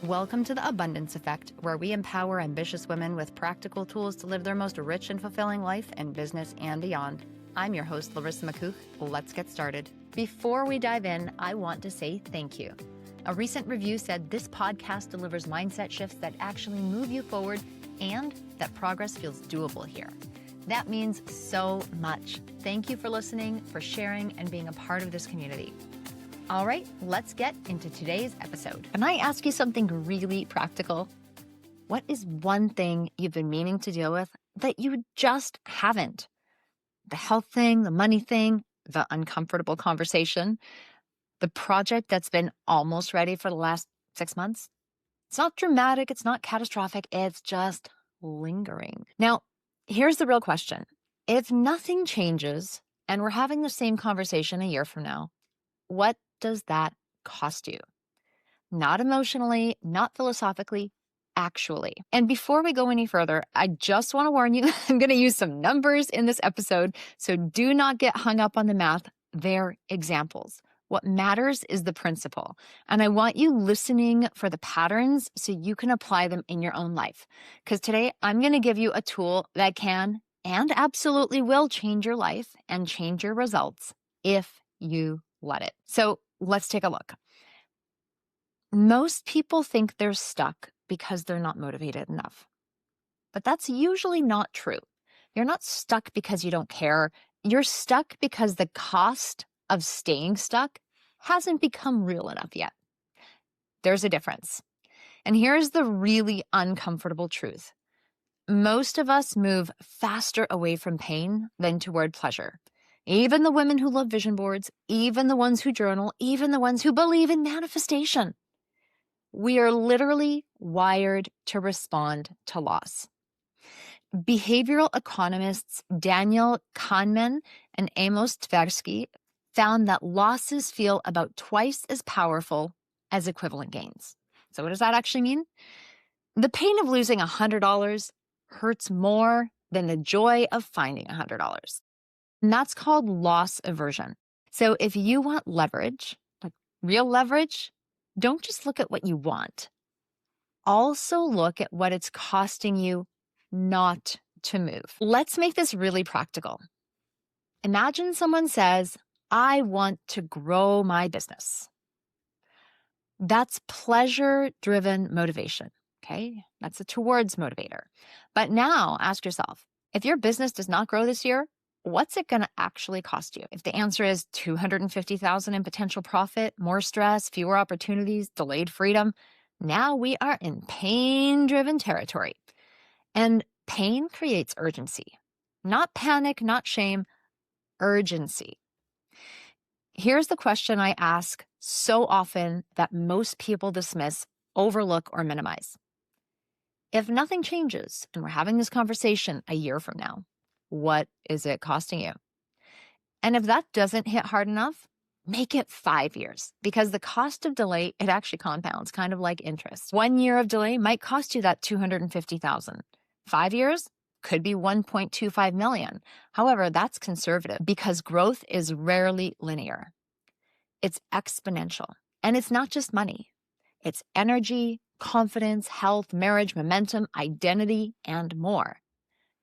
Welcome to the Abundance Effect, where we empower ambitious women with practical tools to live their most rich and fulfilling life in business and beyond. I'm your host, Larisa Makuch. Let's get started. Before we dive in, I want to say thank you. A recent review said this podcast delivers mindset shifts that actually move you forward and that progress feels doable here. That means so much. Thank you for listening, for sharing, and being a part of this community. All right, let's get into today's episode. Can I ask you something really practical? What is one thing you've been meaning to deal with that you just haven't? The health thing, the money thing, the uncomfortable conversation, the project that's been almost ready for the last 6 months? It's not dramatic, it's not catastrophic, it's just lingering. Now, here's the real question. If nothing changes and we're having the same conversation a year from now, what does that cost you? Not emotionally, not philosophically, actually. And before we go any further, I just want to warn you, I'm going to use some numbers in this episode, so do not get hung up on the math. They're examples. What matters is the principle. And I want you listening for the patterns so you can apply them in your own life. Because today I'm going to give you a tool that can and absolutely will change your life and change your results if you let it. So let's take a look. Most people think they're stuck because they're not motivated enough. But that's usually not true. You're not stuck because you don't care. You're stuck because the cost of staying stuck hasn't become real enough yet. There's a difference. And here's the really uncomfortable truth. Most of us move faster away from pain than toward pleasure. Even the women who love vision boards, even the ones who journal, even the ones who believe in manifestation. We are literally wired to respond to loss. Behavioral economists Daniel Kahneman and Amos Tversky found that losses feel about twice as powerful as equivalent gains. So what does that actually mean? The pain of losing $100 hurts more than the joy of finding $100. And that's called loss aversion. So if you want leverage, like real leverage, don't just look at what you want. Also look at what it's costing you not to move. Let's make this really practical. Imagine someone says, I want to grow my business. That's pleasure-driven motivation, okay? That's a towards motivator. But now ask yourself, if your business does not grow this year, what's it going to actually cost you? If the answer is $250,000 in potential profit, more stress, fewer opportunities, delayed freedom, now we are in pain-driven territory. And pain creates urgency. Not panic, not shame, urgency. Here's the question I ask so often that most people dismiss, overlook, or minimize. If nothing changes and we're having this conversation a year from now, what is it costing you? And if that doesn't hit hard enough, make it 5 years, because the cost of delay, it actually compounds, kind of like interest. 1 year of delay might cost you that $250,000. 5 years could be $1.25 million. However, that's conservative because growth is rarely linear. It's exponential. And it's not just money. It's energy, confidence, health, marriage, momentum, identity, and more.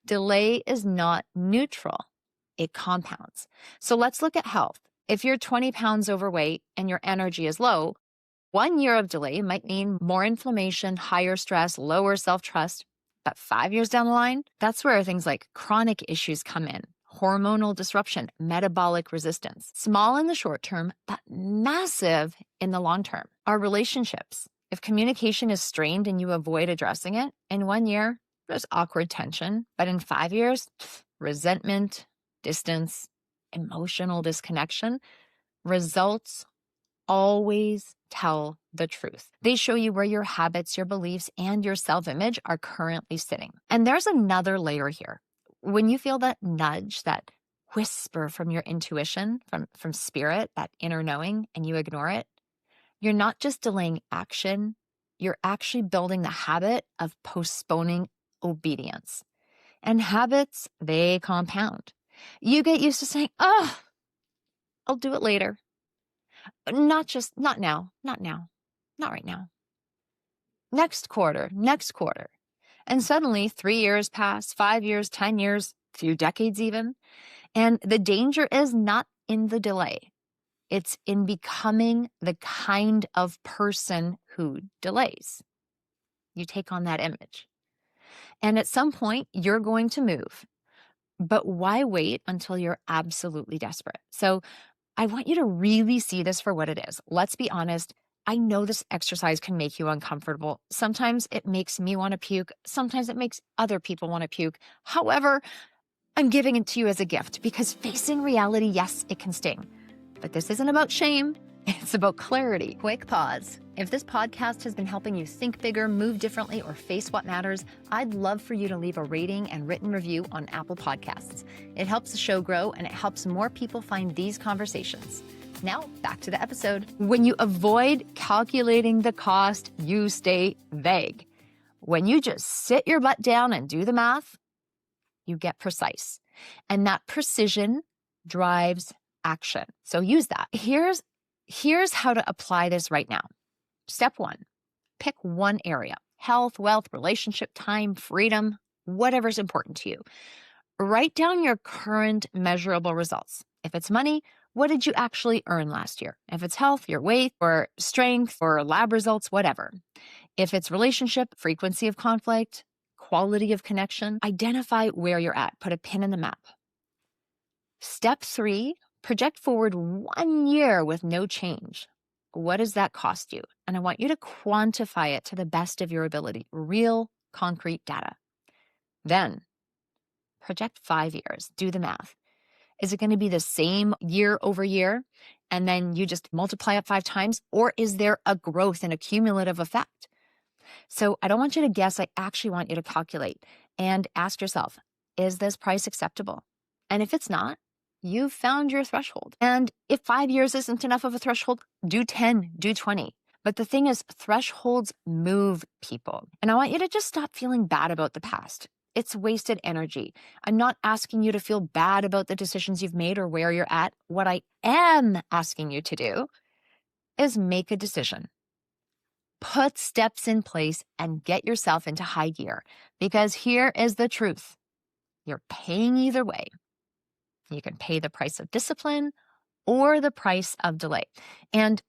Delay is not neutral. It compounds. So let's look at health. If you're 20 pounds overweight and your energy is low, 1 year of delay might mean more inflammation, higher stress, lower self-trust. But 5 years down the line, that's where things like chronic issues come in. Hormonal disruption, metabolic resistance. Small in the short term, but massive in the long term. Our relationships. If communication is strained and you avoid addressing it, in 1 year, there's awkward tension. But in 5 years, resentment, distance, emotional disconnection. Results always tell the truth. They show you where your habits, your beliefs, and your self-image are currently sitting. And there's another layer here. When you feel that nudge, that whisper from your intuition, from spirit, that inner knowing, and you ignore it, you're not just delaying action, you're actually building the habit of postponing obedience. And habits, they compound. You get used to saying, oh, I'll do it later. Not now, not right now. next quarter, next quarter. And suddenly 3 years pass, 5 years, 10 years, few decades even. And the danger is not in the delay. It's in becoming the kind of person who delays. You take on that image. And at some point, you're going to move. But why wait until you're absolutely desperate? So I want you to really see this for what it is. Let's be honest. I know this exercise can make you uncomfortable. Sometimes it makes me want to puke. Sometimes it makes other people want to puke. However, I'm giving it to you as a gift because facing reality, yes, it can sting. But this isn't about shame. It's about clarity. Quick pause. If this podcast has been helping you think bigger, move differently, or face what matters, I'd love for you to leave a rating and written review on Apple Podcasts. It helps the show grow and it helps more people find these conversations. Now, back to the episode. When you avoid calculating the cost, you stay vague. When you just sit your butt down and do the math, you get precise. And that precision drives action. So use that. Here's how to apply this right now. Step 1, pick one area: health, wealth, relationship, time, freedom, whatever's important to you. Write down your current measurable results. If it's money, what did you actually earn last year? If it's health, your weight or strength or lab results, whatever. If it's relationship, frequency of conflict, quality of connection, identify where you're at. Put a pin in the map. Step 3, project forward 1 year with no change. What does that cost you? And I want you to quantify it to the best of your ability. Real, concrete data. Then, project 5 years. Do the math. Is it going to be the same year over year, and then you just multiply it 5 times? Or is there a growth and a cumulative effect? So I don't want you to guess. I actually want you to calculate and ask yourself, is this price acceptable? And if it's not, you've found your threshold. And if 5 years isn't enough of a threshold, do 10, do 20. But the thing is, thresholds move people. And I want you to just stop feeling bad about the past. It's wasted energy. I'm not asking you to feel bad about the decisions you've made or where you're at. What I am asking you to do is make a decision. Put steps in place and get yourself into high gear. Because here is the truth. You're paying either way. You can pay the price of discipline or the price of delay. And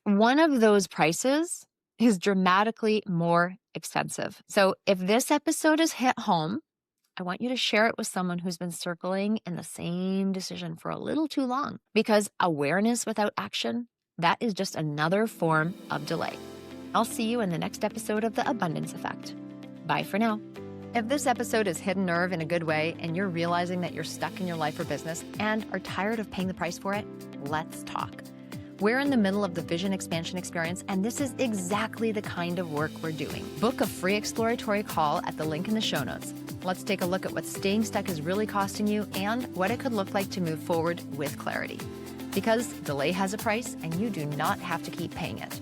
one of those prices is dramatically more expensive. So if this episode has hit home, I want you to share it with someone who's been circling in the same decision for a little too long, because awareness without action, that is just another form of delay. I'll see you in the next episode of The Abundance Effect. Bye for now. If this episode has hit a nerve in a good way and you're realizing that you're stuck in your life or business and are tired of paying the price for it, let's talk. We're in the middle of the Vision Expansion Experience, and this is exactly the kind of work we're doing. Book a free exploratory call at the link in the show notes. Let's take a look at what staying stuck is really costing you and what it could look like to move forward with clarity. Because delay has a price, and you do not have to keep paying it.